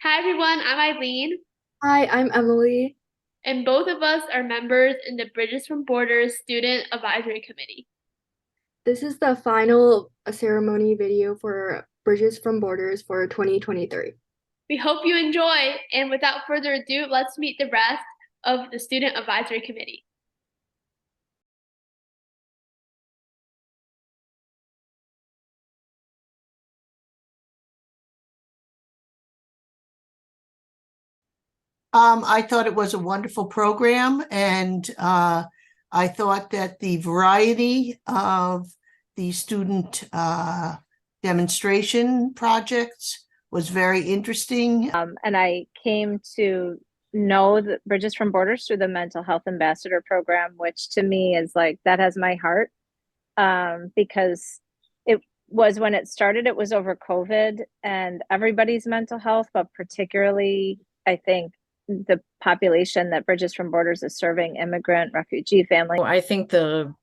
Hi everyone, I'm Eileen, Hi, I'm Emily. and both of us are members in the Bridges from Borders Student Advisory Committee. This is the final ceremony video for Bridges from Borders for 2023. We hope you enjoy, and without further ado, let's meet the rest of the Student Advisory Committee. I thought it was a wonderful program, and I thought that the variety of the student demonstration projects was very interesting. And I came to know the Bridges from Borders through the Mental Health Ambassador Program, which to me is like that has my heart, because it was when it started, it was over COVID and everybody's mental health, but particularly, I think, the population that Bridges from Borders is serving, immigrant, refugee families. I think the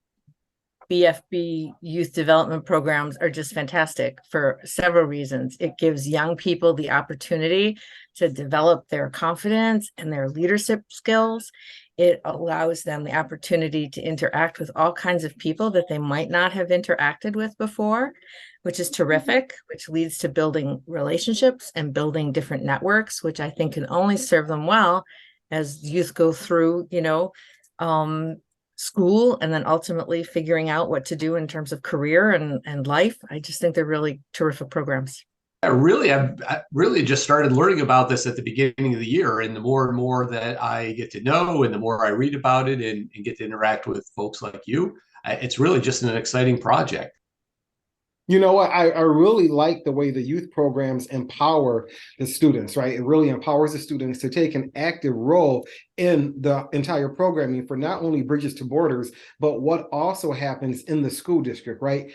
BFB youth development programs are just fantastic for several reasons. It gives young people the opportunity to develop their confidence and their leadership skills. It allows them the opportunity to interact with all kinds of people that they might not have interacted with before, which is terrific, which leads to building relationships and building different networks, which I think can only serve them well as youth go through, school and then ultimately figuring out what to do in terms of career and life. I just think they're really terrific programs. I really just started learning about this at the beginning of the year. And the more and more that I get to know and the more I read about it and get to interact with folks like you, it's really just an exciting project. You know what? I really like the way the youth programs empower the students, right? It really empowers the students to take an active role in the entire programming for not only Bridges to Borders, but what also happens in the school district, right?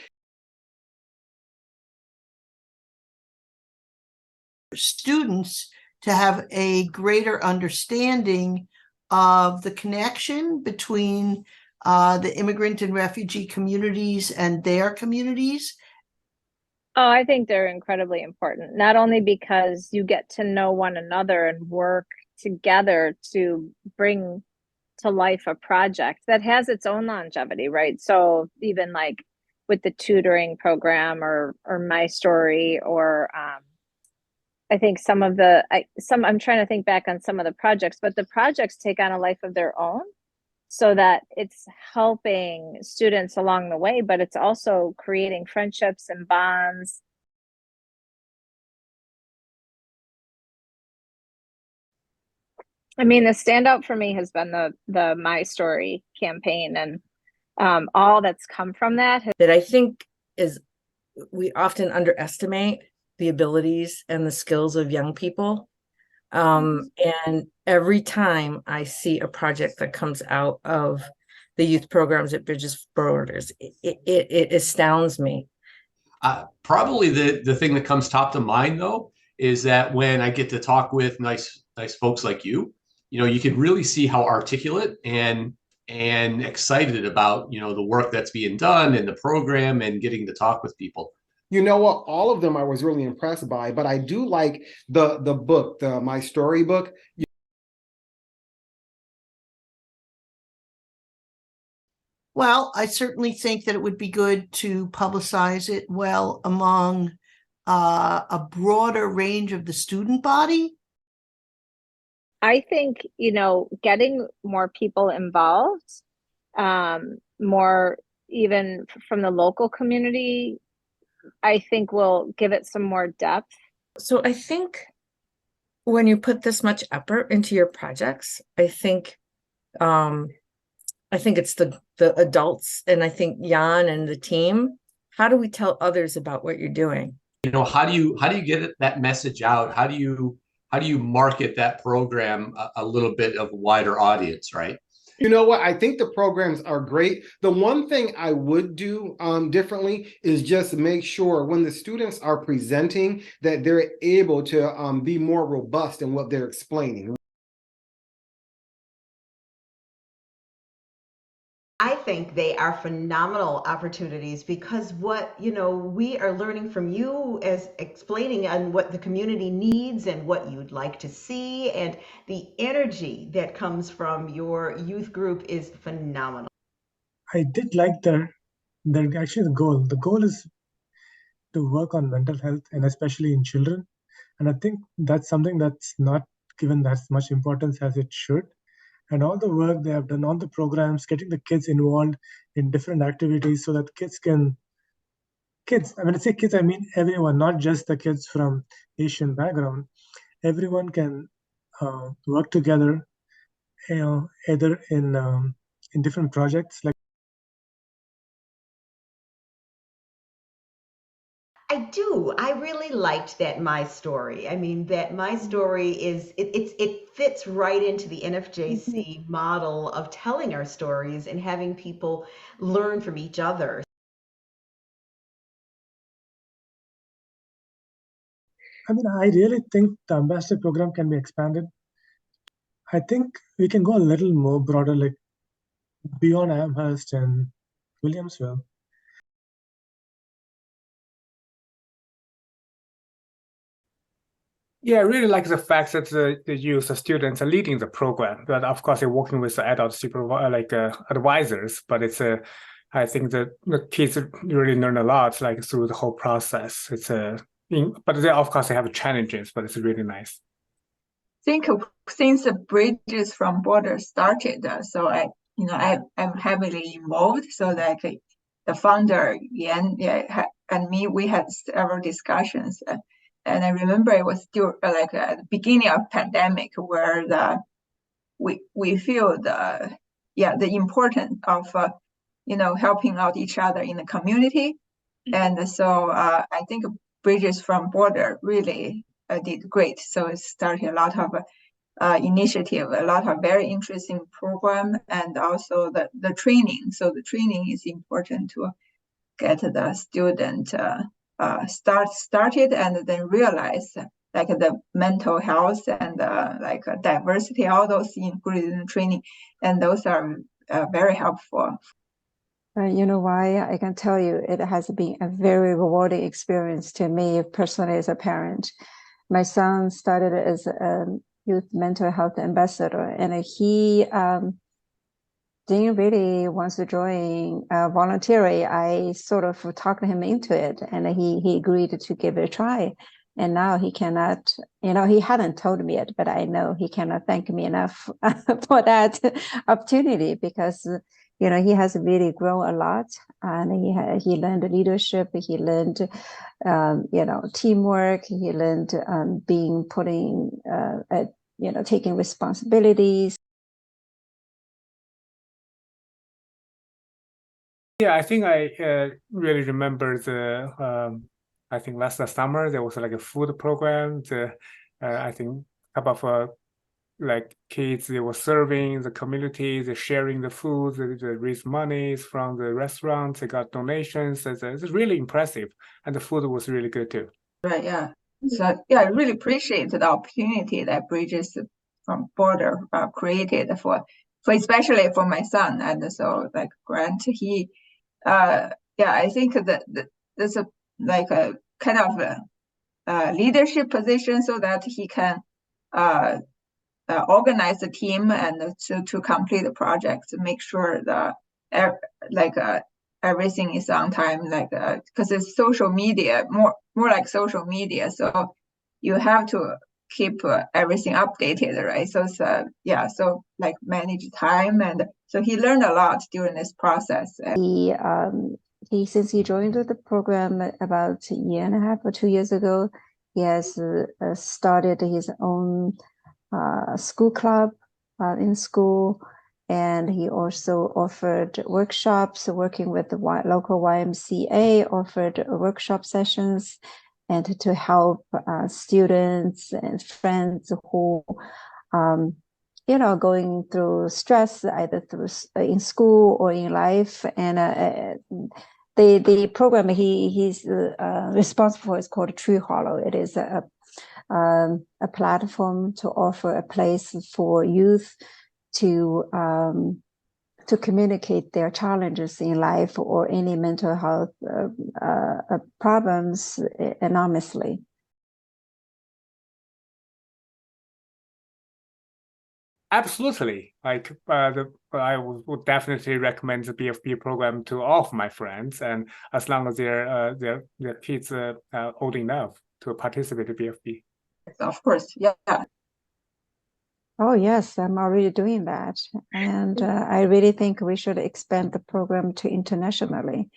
Students to have a greater understanding of the connection between the immigrant and refugee communities and their communities. Oh, I think they're incredibly important, not only because you get to know one another and work together to bring to life a project that has its own longevity, right? So even like with the tutoring program or My Story, or I think I'm trying to think back on some of the projects, but the projects take on a life of their own, so that it's helping students along the way, but it's also creating friendships and bonds. I mean, the standout for me has been the My Story campaign, and all that's come from that. That I think is we often underestimate the abilities and the skills of young people. And every time I see a project that comes out of the youth programs at Bridges Borders, it astounds me. Probably the thing that comes top to mind, though, is that when I get to talk with nice folks like you can really see how articulate and excited about the work that's being done in the program and getting to talk with people. You know what? All of them I was really impressed by, but I do like the book, the My Story book. Well, I certainly think that it would be good to publicize it well among a broader range of the student body. I think, getting more people involved, more even from the local community, I think will give it some more depth. So I think when you put this much effort into your projects, I think it's the adults, and I think Jan and the team. How do we tell others about what you're doing? How do you get that message out? How do you market that program a little bit of a wider audience, right? You know what? I think the programs are great. The one thing I would do differently is just make sure when the students are presenting that they're able to be more robust in what they're explaining. I think they are phenomenal opportunities because what, we are learning from you as explaining on what the community needs and what you'd like to see, and the energy that comes from your youth group is phenomenal. I did like actually the goal. The goal is to work on mental health and especially in children. And I think that's something that's not given that much importance as it should. And all the work they have done, all the programs, getting the kids involved in different activities so that when I say kids, I mean everyone, not just the kids from Asian background. Everyone can work together, either in different projects. Like I do. I really liked that My Story. I mean, that My Story it fits right into the NFJC model of telling our stories and having people learn from each other. I mean, I really think the ambassador program can be expanded. I think we can go a little more broader, like beyond Amherst and Williamsville. Yeah, I really like the fact that the youth students are leading the program, but of course they're working with the adult advisors. But I think that the kids really learn a lot through the whole process. But of course they have challenges, but it's really nice. I think since the Bridges from Borders started, so I'm heavily involved. So the founder Yan and me, we had several discussions. And I remember it was still at the beginning of pandemic where we feel the importance of helping out each other in the community. And so I think Bridges from Border really did great. So it started a lot of initiative, a lot of very interesting program, and also the training. So the training is important to get the student started and then realize the mental health and diversity, all those included in the training, and those are very helpful. You know why? I can tell you it has been a very rewarding experience to me personally as a parent. My son started as a youth mental health ambassador, and he didn't really want to join voluntarily. I sort of talked him into it, and he agreed to give it a try. And now he cannot, he hadn't told me it, but I know he cannot thank me enough for that opportunity, because he has really grown a lot, and he learned leadership. He learned, teamwork. He learned taking responsibilities. Yeah, I think I really remember I think last summer there was a food program. I think a couple of kids, they were serving the community, they're sharing the food, they raise monies from the restaurants, they got donations. It's really impressive, and the food was really good too. Right, yeah. So I really appreciate the opportunity that Bridges from Border created for especially for my son. And so Grant, he I think that there's a kind of a leadership position so that he can organize the team and to complete the project, to make sure that everything is on time, because it's social media, more like social media, so you have to keep everything updated, right? So so manage time, and so he learned a lot during this process. Since he joined the program about a year and a half or 2 years ago, he has started his own school club in school, and he also offered workshops, working with the local YMCA, offered workshop sessions, and to help students and friends who going through stress, either through in school or in life. And the program he's responsible for is called Tree Hollow. It is a platform to offer a place for youth to to communicate their challenges in life or any mental health problems anonymously. Absolutely. I would definitely recommend the BFB program to all of my friends, and as long as their kids are old enough to participate in BFB. Of course, yeah. Oh, yes, I'm already doing that. And I really think we should expand the program to internationally.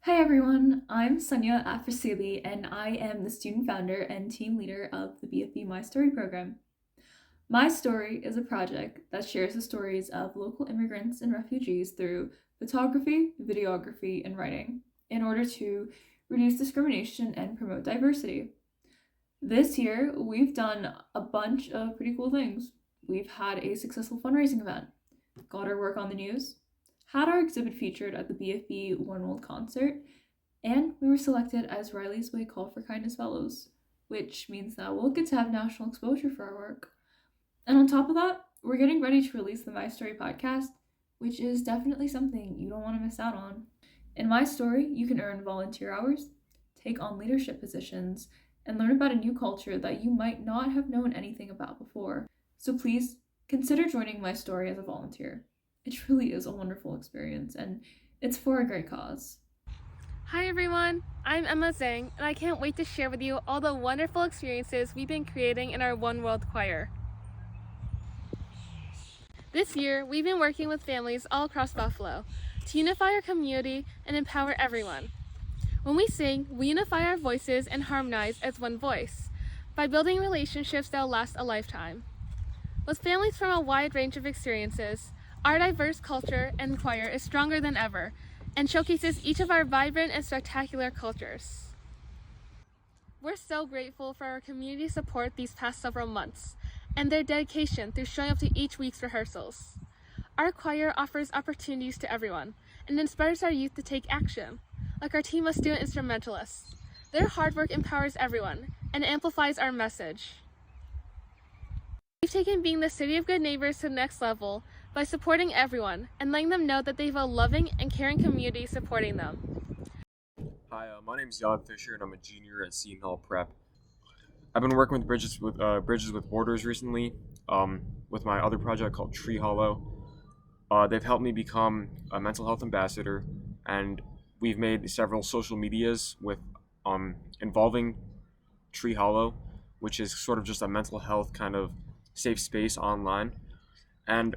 Hi everyone, I'm Sonia Afrasili and I am the student founder and team leader of the BFB My Story program. My Story is a project that shares the stories of local immigrants and refugees through photography, videography, and writing in order to reduce discrimination and promote diversity. This year, we've done a bunch of pretty cool things. We've had a successful fundraising event, got our work on the news, had our exhibit featured at the BFB One World concert, and we were selected as Riley's Way Call for Kindness Fellows, which means that we'll get to have national exposure for our work. And on top of that, we're getting ready to release the My Story podcast, which is definitely something you don't want to miss out on. In My Story, you can earn volunteer hours, take on leadership positions, and learn about a new culture that you might not have known anything about before. So please consider joining My Story as a volunteer. It truly is a wonderful experience, and it's for a great cause. Hi everyone, I'm Emma Zhang, and I can't wait to share with you all the wonderful experiences we've been creating in our One World Choir. This year, we've been working with families all across Buffalo to unify our community and empower everyone. When we sing, we unify our voices and harmonize as one voice by building relationships that will last a lifetime. With families from a wide range of experiences, our diverse culture and choir is stronger than ever and showcases each of our vibrant and spectacular cultures. We're so grateful for our community support these past several months and their dedication through showing up to each week's rehearsals. Our choir offers opportunities to everyone and inspires our youth to take action, like our team of student instrumentalists. Their hard work empowers everyone and amplifies our message. We've taken being the city of good neighbors to the next level by supporting everyone and letting them know that they have a loving and caring community supporting them. Hi, my name is Jan Fisher and I'm a junior at Seton Hall Prep. I've been working with Bridges with Borders recently with my other project called Tree Hollow. They've helped me become a mental health ambassador, and we've made several social medias with involving Tree Hollow, which is sort of just a mental health kind of safe space online. And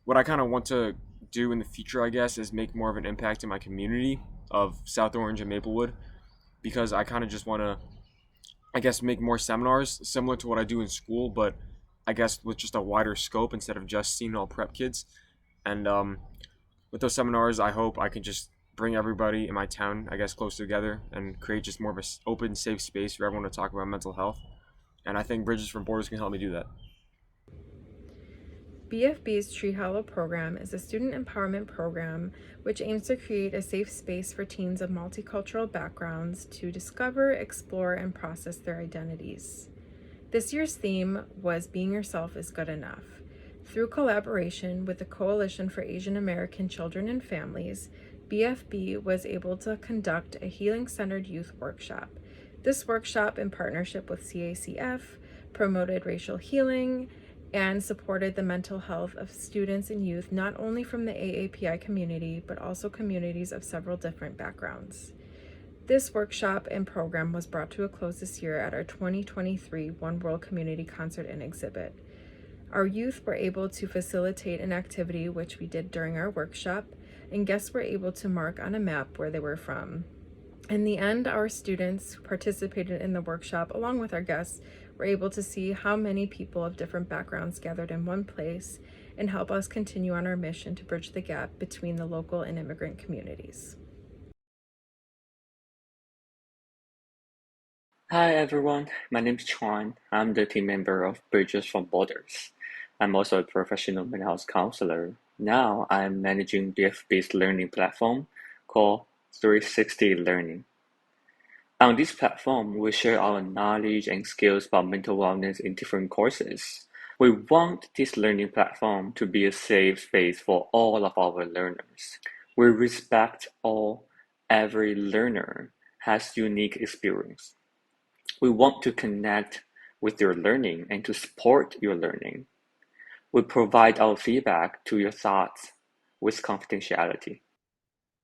what I kind of want to do in the future, I guess, is make more of an impact in my community of South Orange and Maplewood, because I kind of just want to, I guess, make more seminars similar to what I do in school, but I guess with just a wider scope instead of just Seton Hall Prep kids. And with those seminars, I hope I can just bring everybody in my town, I guess, closer together and create just more of an open, safe space for everyone to talk about mental health. And I think Bridges from Borders can help me do that. BFB's Tree Hollow program is a student empowerment program which aims to create a safe space for teens of multicultural backgrounds to discover, explore, and process their identities. This year's theme was Being Yourself is Good Enough. Through collaboration with the Coalition for Asian American Children and Families, BFB was able to conduct a healing-centered youth workshop. This workshop, in partnership with CACF, promoted racial healing and supported the mental health of students and youth, not only from the AAPI community, but also communities of several different backgrounds. This workshop and program was brought to a close this year at our 2023 One World Community Concert and Exhibit. Our youth were able to facilitate an activity which we did during our workshop, and guests were able to mark on a map where they were from. In the end, our students who participated in the workshop, along with our guests, were able to see how many people of different backgrounds gathered in one place and help us continue on our mission to bridge the gap between the local and immigrant communities. Hi everyone, my name is Chuan. I'm the team member of Bridges from Borders. I'm also a professional mental health counselor. Now I'm managing BFB's learning platform called 360 Learning. On this platform, we share our knowledge and skills about mental wellness in different courses. We want this learning platform to be a safe space for all of our learners. We respect every learner has unique experience. We want to connect with your learning and to support your learning. We provide our feedback to your thoughts with confidentiality.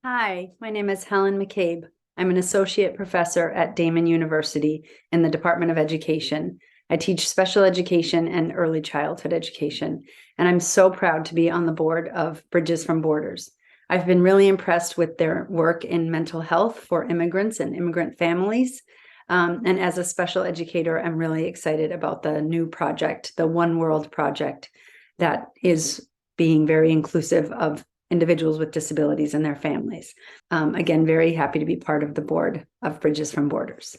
Hi, my name is Helen McCabe. I'm an associate professor at Damon University in the Department of Education. I teach special education and early childhood education, and I'm so proud to be on the board of Bridges from Borders. I've been really impressed with their work in mental health for immigrants and immigrant families. And as a special educator, I'm really excited about the new project, the One World project, that is being very inclusive of individuals with disabilities and their families. Again, very happy to be part of the board of Bridges from Borders.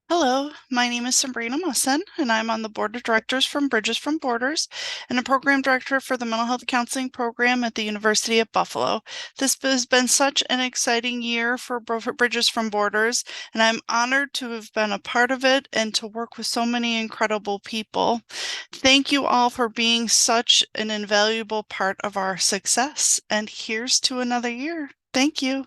Hello, my name is Sabrina Musson, and I'm on the board of directors from Bridges from Borders and a program director for the mental health counseling program at the University of Buffalo. This has been such an exciting year for Bridges from Borders, and I'm honored to have been a part of it and to work with so many incredible people. Thank you all for being such an invaluable part of our success, and here's to another year. Thank you.